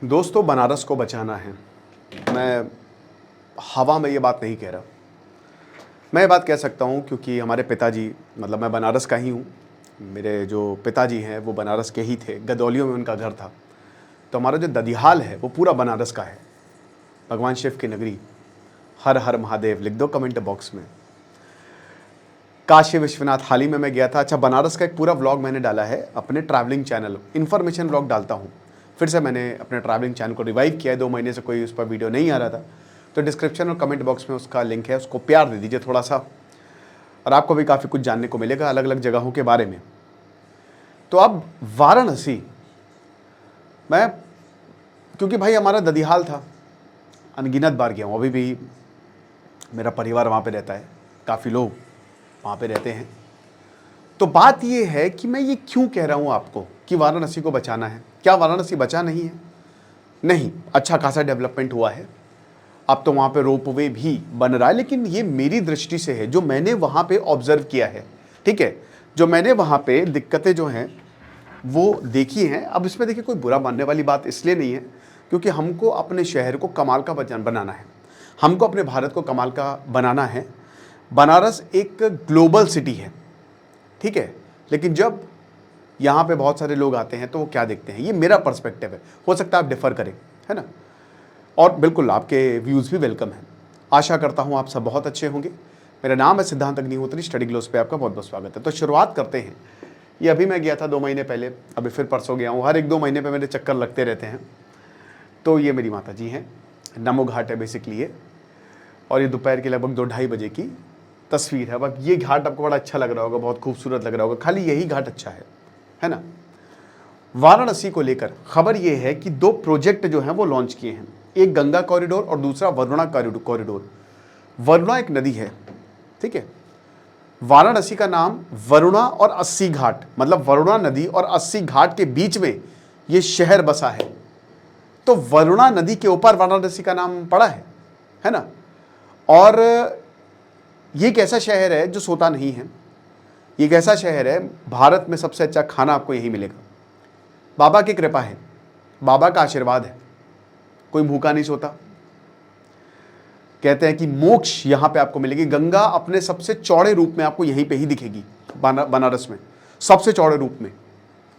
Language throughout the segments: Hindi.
दोस्तों, बनारस को बचाना है। मैं हवा में ये बात नहीं कह रहा। मैं ये बात कह सकता हूँ क्योंकि हमारे पिताजी, मतलब मैं बनारस का ही हूँ। मेरे जो पिताजी हैं वो बनारस के ही थे, गदौलियों में उनका घर था। तो हमारा जो ददिहाल है वो पूरा बनारस का है। भगवान शिव की नगरी। हर हर महादेव लिख दो कमेंट बॉक्स में। काशी विश्वनाथ हाल ही में मैं गया था। अच्छा, बनारस का एक पूरा व्लॉग मैंने डाला है अपने ट्रैवलिंग चैनल, इन्फॉर्मेशन व्लॉग डालता हूँ। फिर से मैंने अपने ट्रैवलिंग चैनल को रिवाइव किया है। 2 महीने से कोई उस पर वीडियो नहीं आ रहा था, तो डिस्क्रिप्शन और कमेंट बॉक्स में उसका लिंक है, उसको प्यार दे दीजिए थोड़ा सा, और आपको भी काफ़ी कुछ जानने को मिलेगा अलग अलग जगहों के बारे में। तो अब वाराणसी, मैं क्योंकि भाई हमारा ददिहाल था, अनगिनत बार गया हूँ। अभी भी मेरा परिवार वहाँ पे रहता है, काफ़ी लोग वहाँ पे रहते हैं। तो बात ये है कि मैं ये क्यों कह रहा हूँ आपको कि वाराणसी को बचाना है। क्या वाराणसी बचा नहीं है? नहीं, अच्छा खासा डेवलपमेंट हुआ है। अब तो वहाँ पे रोपवे भी बन रहा है, लेकिन ये मेरी दृष्टि से है, जो मैंने वहाँ पे ऑब्जर्व किया है, ठीक है, जो मैंने वहाँ पे दिक्कतें जो हैं वो देखी हैं। अब इसमें देखिए, कोई बुरा मानने वाली बात इसलिए नहीं है क्योंकि हमको अपने शहर को कमाल का बनाना है, हमको अपने भारत को कमाल का बनाना है। बनारस एक ग्लोबल सिटी है, ठीक है, लेकिन जब यहाँ पे बहुत सारे लोग आते हैं तो वो क्या देखते हैं, ये मेरा पर्सपेक्टिव है, हो सकता है आप डिफ़र करें, है ना। और बिल्कुल आपके व्यूज़ भी वेलकम हैं। आशा करता हूँ आप सब बहुत अच्छे होंगे। मेरा नाम है सिद्धांत अग्निहोत्री, स्टडी ग्लोस पे आपका बहुत बहुत स्वागत है। तो शुरुआत करते हैं। ये अभी मैं गया था 2 महीने पहले, अभी फिर परसों गया हूँ। हर 1-2 महीने पे मेरे चक्कर लगते रहते हैं। तो ये मेरी माता जी हैं, नमो घाट है बेसिकली ये, और ये दोपहर के लगभग 2-2:30 बजे की तस्वीर है। अब ये घाट आपको बड़ा अच्छा लग रहा होगा, बहुत खूबसूरत लग रहा होगा, खाली यही घाट अच्छा है ना। वाराणसी को लेकर खबर ये है कि 2 प्रोजेक्ट जो हैं वो लॉन्च किए हैं, एक गंगा कॉरिडोर और दूसरा वरुणा कॉरिडोर। वरुणा एक नदी है, ठीक है। वाराणसी का नाम वरुणा और 80 घाट, मतलब वरुणा नदी और 80 घाट के बीच में ये शहर बसा है। तो वरुणा नदी के ऊपर वाराणसी का नाम पड़ा है ना। और ये एक ऐसा शहर है जो सोता नहीं है। ये एक ऐसा शहर है, भारत में सबसे अच्छा खाना आपको यही मिलेगा। बाबा की कृपा है, बाबा का आशीर्वाद है, कोई भूखा नहीं सोता। कहते हैं कि मोक्ष यहां पे आपको मिलेगी। गंगा अपने सबसे चौड़े रूप में आपको यहीं पे ही दिखेगी, बनारस में सबसे चौड़े रूप में,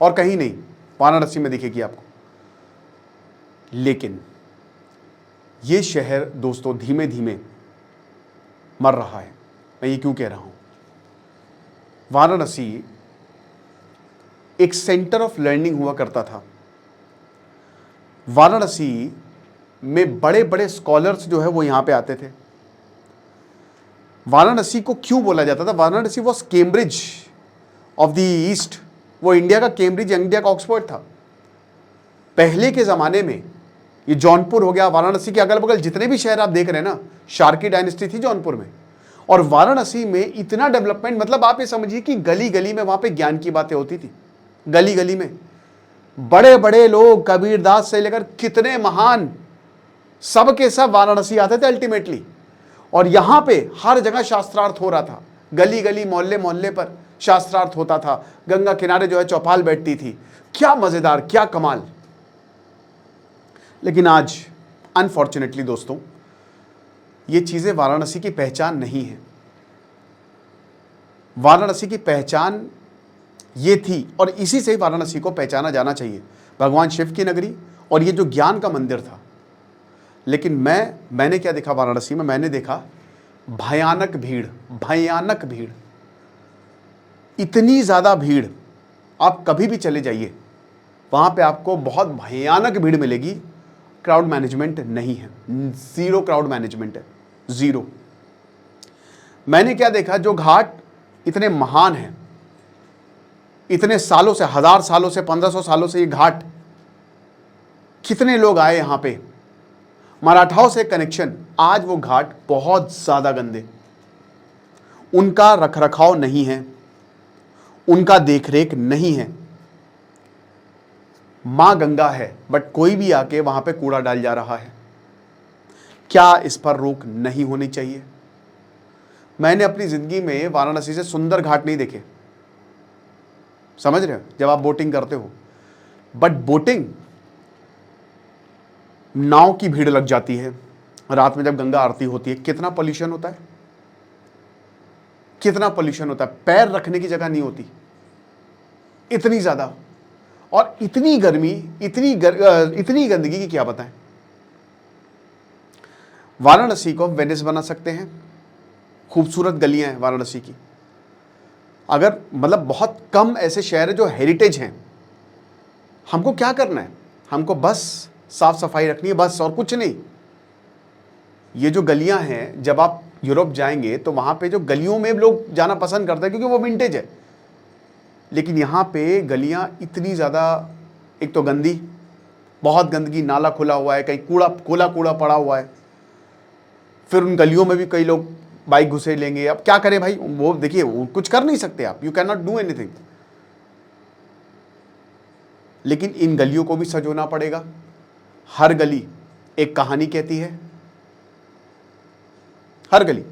और कहीं नहीं, वाराणसी में दिखेगी आपको। लेकिन ये शहर दोस्तों धीमे धीमे मर रहा है। मैं ये क्यों कह रहा हूं? वाराणसी एक सेंटर ऑफ लर्निंग हुआ करता था। वाराणसी में बड़े बड़े स्कॉलर्स जो है वो यहां पे आते थे। वाराणसी को क्यों बोला जाता था? Varanasi was Cambridge of the east. वो इंडिया का कैम्ब्रिज, इंडिया का ऑक्सफोर्ड था पहले के जमाने में। ये जौनपुर हो गया, वाराणसी के अगल बगल जितने भी शहर आप देख रहे हैं ना, शार्की डायनेस्टी थी जौनपुर में। और वाराणसी में इतना डेवलपमेंट, मतलब आप ये समझिए कि गली गली में वहां पे ज्ञान की बातें होती थी। गली गली में बड़े बड़े लोग, कबीरदास से लेकर कितने महान, सब के सब वाराणसी आते थे अल्टीमेटली। और यहां पे हर जगह शास्त्रार्थ हो रहा था, गली गली मोहल्ले मोहल्ले पर शास्त्रार्थ होता था। गंगा किनारे जो है चौपाल बैठती थी। क्या मजेदार, क्या कमाल। लेकिन आज अनफॉर्चुनेटली दोस्तों, ये चीजें वाराणसी की पहचान नहीं है। वाराणसी की पहचान ये थी, और इसी से वाराणसी को पहचाना जाना चाहिए, भगवान शिव की नगरी और ये जो ज्ञान का मंदिर था। लेकिन मैंने क्या देखा वाराणसी में? मैंने देखा भयानक भीड़, भयानक भीड़, इतनी ज़्यादा भीड़। आप कभी भी चले जाइए, वहाँ पे आपको बहुत भयानक भीड़ मिलेगी। क्राउड मैनेजमेंट नहीं है, ज़ीरो क्राउड मैनेजमेंट है, ज़ीरो। मैंने क्या देखा, जो घाट इतने महान हैं, इतने सालों से, 1000 सालों से, 1500 सालों से ये घाट, कितने लोग आए यहाँ पे, मराठाओं से कनेक्शन। आज वो घाट बहुत ज़्यादा गंदे, उनका रखरखाव नहीं है, उनका देखरेख नहीं है। मां गंगा है, बट कोई भी आके वहां पे कूड़ा डाल जा रहा है। क्या इस पर रोक नहीं होनी चाहिए? मैंने अपनी जिंदगी में वाराणसी से सुंदर घाट नहीं देखे, समझ रहे हो, जब आप बोटिंग करते हो। बट बोटिंग नाव की भीड़ लग जाती है रात में जब गंगा आरती होती है। कितना पोल्यूशन होता है, कितना पोल्यूशन होता है, पैर रखने की जगह नहीं होती, इतनी ज्यादा, और इतनी गर्मी, इतनी गंदगी की क्या बताएं। वाराणसी को वेनिस बना सकते हैं, खूबसूरत गलियां हैं वाराणसी की। अगर मतलब बहुत कम ऐसे शहर हैं जो हेरिटेज हैं। हमको क्या करना है, हमको बस साफ सफाई रखनी है, बस, और कुछ नहीं। ये जो गलियां हैं, जब आप यूरोप जाएंगे तो वहां पे जो गलियों में लोग जाना पसंद करते हैं क्योंकि वो विंटेज है, लेकिन यहां पे गलियां इतनी ज्यादा, एक तो गंदी, बहुत गंदगी, नाला खुला हुआ है, कहीं कूड़ा कूड़ा पड़ा हुआ है, फिर उन गलियों में भी कई लोग बाइक घुसे लेंगे। अब क्या करें भाई, वो देखिए, वो कुछ कर नहीं सकते आप, you can not do anything. लेकिन इन गलियों को भी सजोना पड़ेगा। हर गली एक कहानी कहती है, हर गली।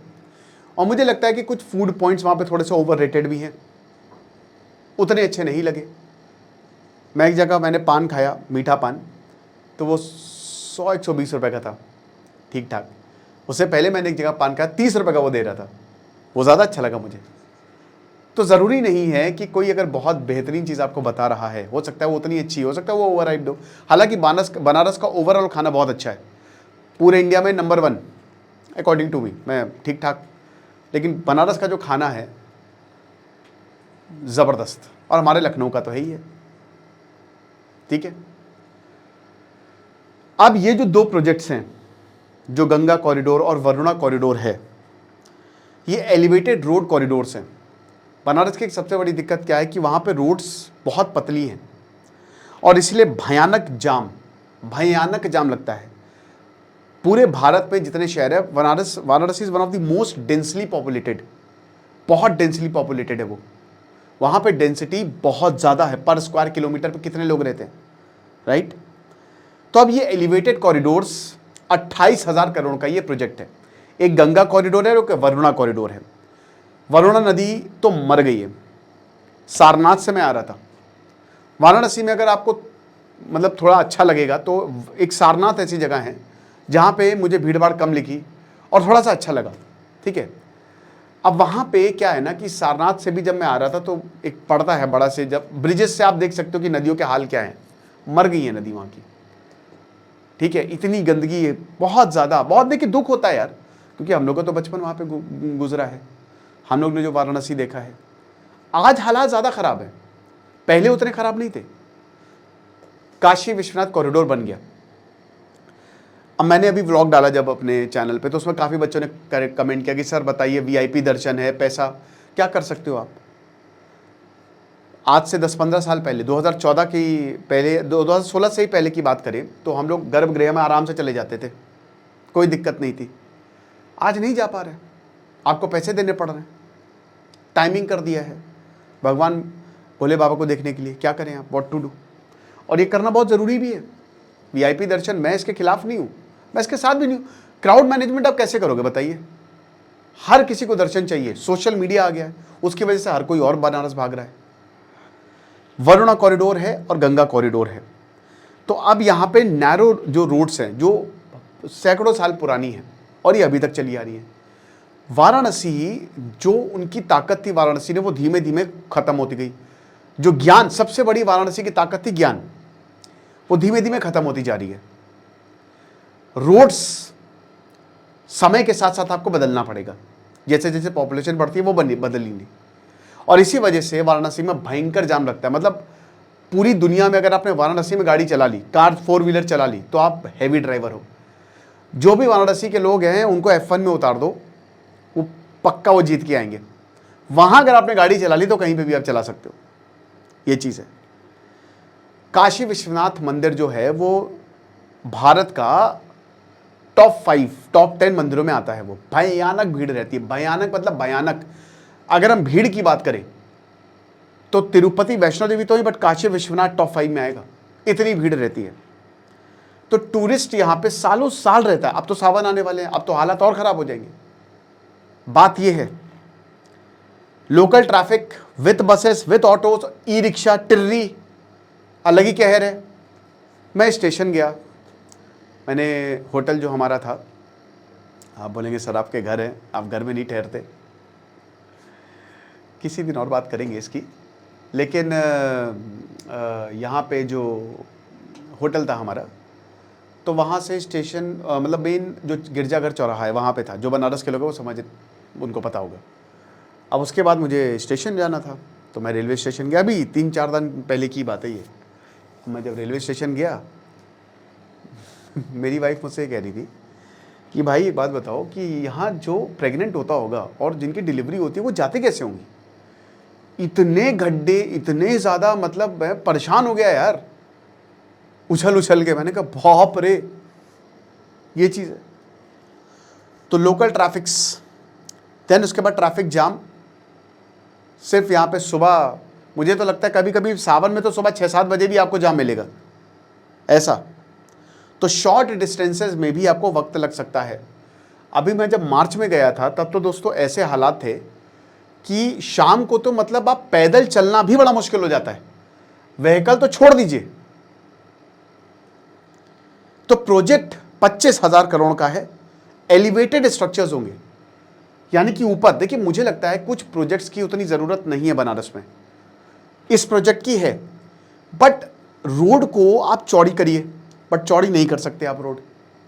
और मुझे लगता है कि कुछ फूड पॉइंट्स वहां पे थोड़े से ओवररेटेड भी हैं, उतने अच्छे नहीं लगे। मैं एक जगह मैंने पान खाया, मीठा पान, तो वो 100-120 रुपए का था, ठीक ठाक। उससे पहले मैंने एक जगह पान खाया, 30 रुपए का वो दे रहा था, वो ज़्यादा अच्छा लगा मुझे। तो ज़रूरी नहीं है कि कोई अगर बहुत बेहतरीन चीज़ आपको बता रहा है, हो सकता है वो उतनी अच्छी हो सकता है वो ओवरहाइप्ड हो। हालांकि बनारस का ओवरऑल खाना बहुत अच्छा है, पूरे इंडिया में नंबर 1 अकॉर्डिंग टू मी, मैं ठीक ठाक। लेकिन बनारस का जो खाना है ज़बरदस्त, और हमारे लखनऊ का तो है ही है, ठीक है। अब ये जो 2 प्रोजेक्ट्स हैं, जो गंगा कॉरिडोर और वरुणा कॉरिडोर है, ये एलिवेटेड रोड कॉरिडोर्स हैं। बनारस की एक सबसे बड़ी दिक्कत क्या है कि वहाँ पे रोड्स बहुत पतली हैं और इसलिए भयानक जाम लगता है। पूरे भारत में जितने शहर है, Varanasi is one of the most densely populated, बहुत डेंसली पॉपुलेटेड है वो। वहाँ पे डेंसिटी बहुत ज़्यादा है, पर स्क्वायर किलोमीटर पे कितने लोग रहते हैं, राइट। तो अब ये एलिवेटेड कॉरिडोर्स 28,000 करोड़ का ये प्रोजेक्ट है। एक गंगा कॉरिडोर है और एक वरुणा कॉरिडोर है। वरुणा नदी तो मर गई है। सारनाथ से मैं आ रहा था, वाराणसी में अगर आपको मतलब थोड़ा अच्छा लगेगा तो एक सारनाथ ऐसी जगह है जहाँ पे मुझे भीड़ भाड़ कम लिखी और थोड़ा सा अच्छा लगा, ठीक है। अब वहाँ पे क्या है ना कि सारनाथ से भी जब मैं आ रहा था तो एक पड़ता है बड़ा से, जब ब्रिजेस से आप देख सकते हो कि नदियों के हाल क्या है, मर गई है नदी वहाँ की, ठीक है। इतनी गंदगी है, बहुत ज़्यादा, बहुत देखिए दुख होता है यार, क्योंकि हम लोग का तो बचपन वहाँ पे गुजरा है, हम लोग ने जो वाराणसी देखा है। आज हालात ज़्यादा ख़राब है, पहले उतने ख़राब नहीं थे। काशी विश्वनाथ कॉरिडोर बन गया। अब मैंने अभी व्लॉग डाला जब अपने चैनल पे, तो उसमें काफ़ी बच्चों ने कमेंट किया कि सर बताइए वीआईपी दर्शन है, पैसा क्या कर सकते हो आप। आज से 10-15 साल पहले, 2014 की पहले, 2016 से ही पहले की बात करें तो हम लोग गर्भगृह में आराम से चले जाते थे, कोई दिक्कत नहीं थी। आज नहीं जा पा रहे, आपको पैसे देने पड़ रहे हैं। टाइमिंग कर दिया है भगवान भोले बाबा को देखने के लिए, क्या करें आप, व्हाट टू डू। और ये करना बहुत ज़रूरी भी है। वीआईपी दर्शन, मैं इसके खिलाफ नहीं हूँ, मैं इसके साथ भी नहीं हूँ। क्राउड मैनेजमेंट आप कैसे करोगे बताइए, हर किसी को दर्शन चाहिए, सोशल मीडिया आ गया है, उसकी वजह से हर कोई और बनारस भाग रहा है। वरुणा कॉरिडोर है और गंगा कॉरिडोर है। तो अब यहाँ पे नैरो जो रोड्स हैं, जो सैकड़ों साल पुरानी है और ये अभी तक चली आ रही है। वाराणसी, जो उनकी ताकत थी वाराणसी ने, वो धीमे धीमे खत्म होती गई। जो ज्ञान, सबसे बड़ी वाराणसी की ताकत थी ज्ञान, वो धीमे धीमे खत्म होती जा रही है। रोड्स समय के साथ साथ आपको बदलना पड़ेगा, जैसे जैसे पॉपुलेशन बढ़ती है वो बदली नहीं। और इसी वजह से वाराणसी में भयंकर जाम लगता है। मतलब पूरी दुनिया में अगर आपने वाराणसी में गाड़ी चला ली, कार 4 व्हीलर चला ली, तो आप हैवी ड्राइवर हो। जो भी वाराणसी के लोग हैं उनको F1 में उतार दो, वो पक्का वो जीत के आएंगे। वहां अगर आपने गाड़ी चला ली तो कहीं पे भी आप चला सकते हो, ये चीज़ है। काशी विश्वनाथ मंदिर जो है वो भारत का टॉप 5, टॉप 10 मंदिरों में आता है। वो भयानक भीड़ रहती है, भयानक मतलब भयानक। अगर हम भीड़ की बात करें तो तिरुपति वैष्णो देवी तो ही, बट काशी विश्वनाथ टॉप 5 में आएगा, इतनी भीड़ रहती है। तो टूरिस्ट यहाँ पे सालों साल रहता है। अब तो सावन आने वाले हैं, अब तो हालात और ख़राब हो जाएंगे। बात यह है, local traffic with buses, with autos, e rickshaw, टिर्री, अलग ही कहर है। मैं स्टेशन गया, मैंने होटल जो हमारा था, आप बोलेंगे सर आपके घर हैं, आप घर में नहीं ठहरते, किसी दिन और बात करेंगे इसकी। लेकिन यहाँ पे जो होटल था हमारा, तो वहाँ से स्टेशन मतलब मेन जो गिरजाघर चौराहा है वहाँ पे था। जो बनारस के लोग हैं वो समझ, उनको पता होगा। अब उसके बाद मुझे स्टेशन जाना था, तो मैं रेलवे स्टेशन गया। अभी 3-4 दिन पहले की बात है ये। मैं जब रेलवे स्टेशन गया मेरी वाइफ मुझसे कह रही थी कि भाई एक बात बताओ कि यहाँ जो प्रेग्नेंट होता होगा और जिनकी डिलीवरी होती है वो जाते कैसे होंगी? इतने गड्ढे, इतने ज़्यादा, मतलब मैं परेशान हो गया यार, उछल उछल के। मैंने कहा बाप रे, ये चीज़ है। तो लोकल ट्रैफिक्स, देन उसके बाद ट्रैफिक जाम। सिर्फ यहाँ पे सुबह, मुझे तो लगता है कभी कभी सावन में तो सुबह 6-7 बजे भी आपको जाम मिलेगा ऐसा। तो शॉर्ट डिस्टेंसेस में भी आपको वक्त लग सकता है। अभी मैं जब मार्च में गया था तब तो दोस्तों ऐसे हालात थे कि शाम को तो मतलब आप पैदल चलना भी बड़ा मुश्किल हो जाता है, व्हीकल तो छोड़ दीजिए। तो प्रोजेक्ट 25,000 करोड़ का है, एलिवेटेड स्ट्रक्चर्स होंगे, यानी कि ऊपर। देखिए मुझे लगता है कुछ प्रोजेक्ट्स की उतनी जरूरत नहीं है बनारस में, इस प्रोजेक्ट की है। बट रोड को आप चौड़ी करिए, बट चौड़ी नहीं कर सकते आप रोड।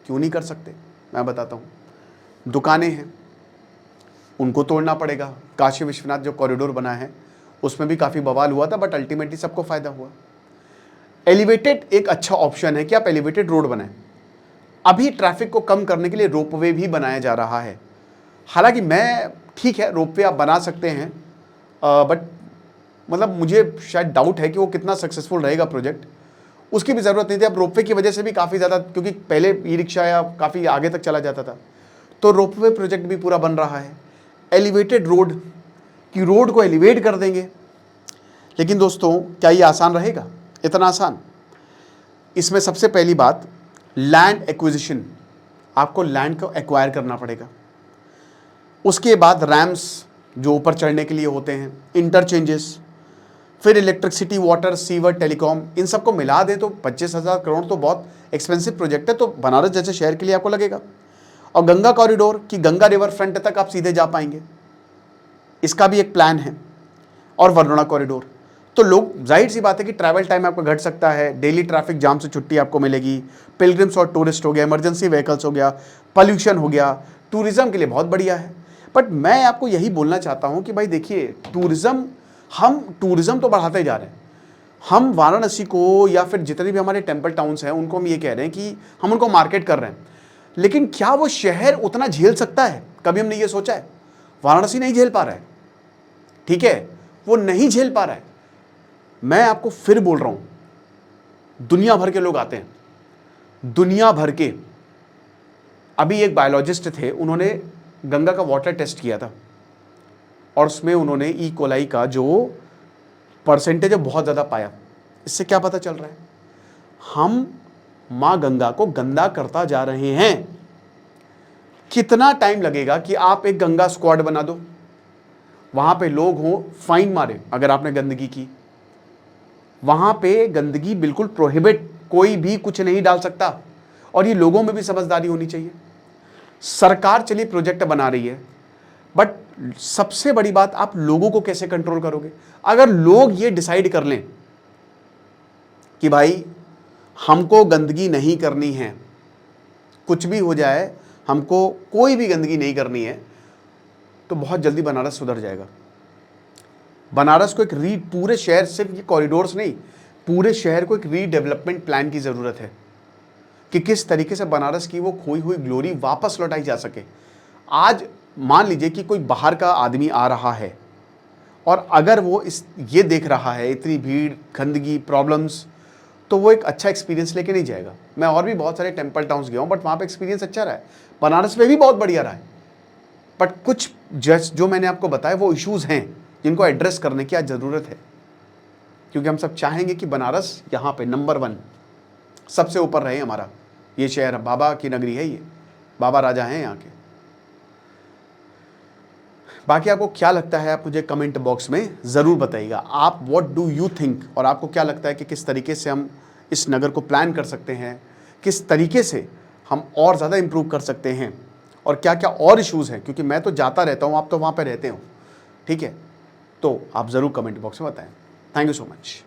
क्यों नहीं कर सकते मैं बताता हूं। दुकानें हैं, उनको तोड़ना पड़ेगा। काशी विश्वनाथ जो कॉरिडोर बना है उसमें भी काफ़ी बवाल हुआ था, बट अल्टीमेटली सबको फ़ायदा हुआ। एलिवेटेड एक अच्छा ऑप्शन है कि आप एलिवेटेड रोड बनाएं। अभी ट्रैफिक को कम करने के लिए रोपवे भी बनाया जा रहा है। हालांकि मैं, ठीक है रोपवे आप बना सकते हैं, बट मतलब मुझे शायद डाउट है कि वो कितना सक्सेसफुल रहेगा प्रोजेक्ट। उसकी भी ज़रूरत नहीं थी। अब रोपवे की वजह से भी काफ़ी ज़्यादा, क्योंकि पहले ई रिक्शा या काफ़ी आगे तक चला जाता था, तो रोपवे प्रोजेक्ट भी पूरा बन रहा है। एलिवेटेड रोड, कि रोड को एलिवेट कर देंगे। लेकिन दोस्तों क्या ये आसान रहेगा? इतना आसान? इसमें सबसे पहली बात लैंड एक्विजिशन, आपको लैंड को एक्वायर करना पड़ेगा। उसके बाद रैम्स जो ऊपर चढ़ने के लिए होते हैं, इंटरचेंजेस, फिर इलेक्ट्रिसिटी, वाटर, सीवर, टेलीकॉम, इन सबको मिला दे तो 25,000 करोड़ तो बहुत एक्सपेंसिव प्रोजेक्ट है। तो बनारस जैसे शहर के लिए आपको लगेगा। और गंगा कॉरिडोर, कि गंगा रिवर फ्रंट तक आप सीधे जा पाएंगे, इसका भी एक प्लान है। और वरुणा कॉरिडोर, तो लोग, जाहिर सी बात है कि ट्रैवल टाइम आपका घट सकता है, डेली ट्रैफिक जाम से छुट्टी आपको मिलेगी, पिलग्रिम्स और टूरिस्ट हो गया, इमरजेंसी व्हीकल्स हो गया, पॉल्यूशन हो गया, टूरिज्म के लिए बहुत बढ़िया है। बट मैं आपको यही बोलना चाहता हूं कि भाई देखिए, टूरिज्म, हम टूरिज्म तो बढ़ाते जा रहे हैं। हम वाराणसी को या फिर जितने भी हमारे टेम्पल टाउन्स हैं उनको हम ये कह रहे हैं कि हम उनको मार्केट कर रहे हैं, लेकिन क्या वो शहर उतना झेल सकता है? कभी हमने ये सोचा है? वाराणसी नहीं झेल पा रहा है, ठीक है, वो नहीं झेल पा रहा है। मैं आपको फिर बोल रहा हूं, दुनिया भर के लोग आते हैं, दुनिया भर के। अभी एक बायोलॉजिस्ट थे, उन्होंने गंगा का वाटर टेस्ट किया था और उसमें उन्होंने ई कोलाई का जो परसेंटेज है बहुत ज़्यादा पाया। इससे क्या पता चल रहा है? हम मां गंगा को गंदा करता जा रहे हैं। कितना टाइम लगेगा कि आप एक गंगा स्क्वाड बना दो, वहां पे लोग हों, फाइन मारे अगर आपने गंदगी की। वहां पे गंदगी बिल्कुल प्रोहिबिट, कोई भी कुछ नहीं डाल सकता। और ये लोगों में भी समझदारी होनी चाहिए। सरकार चलिए प्रोजेक्ट बना रही है, बट सबसे बड़ी बात, आप लोगों को कैसे कंट्रोल करोगे? अगर लोग ये डिसाइड कर लें कि भाई हमको गंदगी नहीं करनी है, कुछ भी हो जाए हमको कोई भी गंदगी नहीं करनी है, तो बहुत जल्दी बनारस सुधर जाएगा। बनारस को एक पूरे शहर, सिर्फ ये कॉरिडोर्स नहीं, पूरे शहर को एक रीडेवलपमेंट प्लान की ज़रूरत है कि किस तरीके से बनारस की वो खोई हुई ग्लोरी वापस लौटाई जा सके। आज मान लीजिए कि कोई बाहर का आदमी आ रहा है और अगर वो ये देख रहा है इतनी भीड़, गंदगी, प्रॉब्लम्स, तो वो एक अच्छा एक्सपीरियंस लेके नहीं जाएगा। मैं और भी बहुत सारे टेम्पल टाउन्स गया हूँ, बट वहाँ पे एक्सपीरियंस अच्छा रहा है। बनारस में भी बहुत बढ़िया रहा है, बट कुछ जो मैंने आपको बताया वो इश्यूज़ हैं जिनको एड्रेस करने की आज ज़रूरत है। क्योंकि हम सब चाहेंगे कि बनारस यहाँ पे नंबर 1 सबसे ऊपर रहे। हमारा ये शहर बाबा की नगरी है, ये बाबा राजा हैं यहाँ के। बाकी आपको क्या लगता है, आप मुझे कमेंट बॉक्स में ज़रूर बताइएगा। आप व्हाट डू यू थिंक, और आपको क्या लगता है कि किस तरीके से हम इस नगर को प्लान कर सकते हैं, किस तरीके से हम और ज़्यादा इम्प्रूव कर सकते हैं, और क्या क्या और इश्यूज़ हैं, क्योंकि मैं तो जाता रहता हूँ, आप तो वहाँ पे रहते हो, ठीक है? तो आप ज़रूर कमेंट बॉक्स में बताएं। Thank you so much.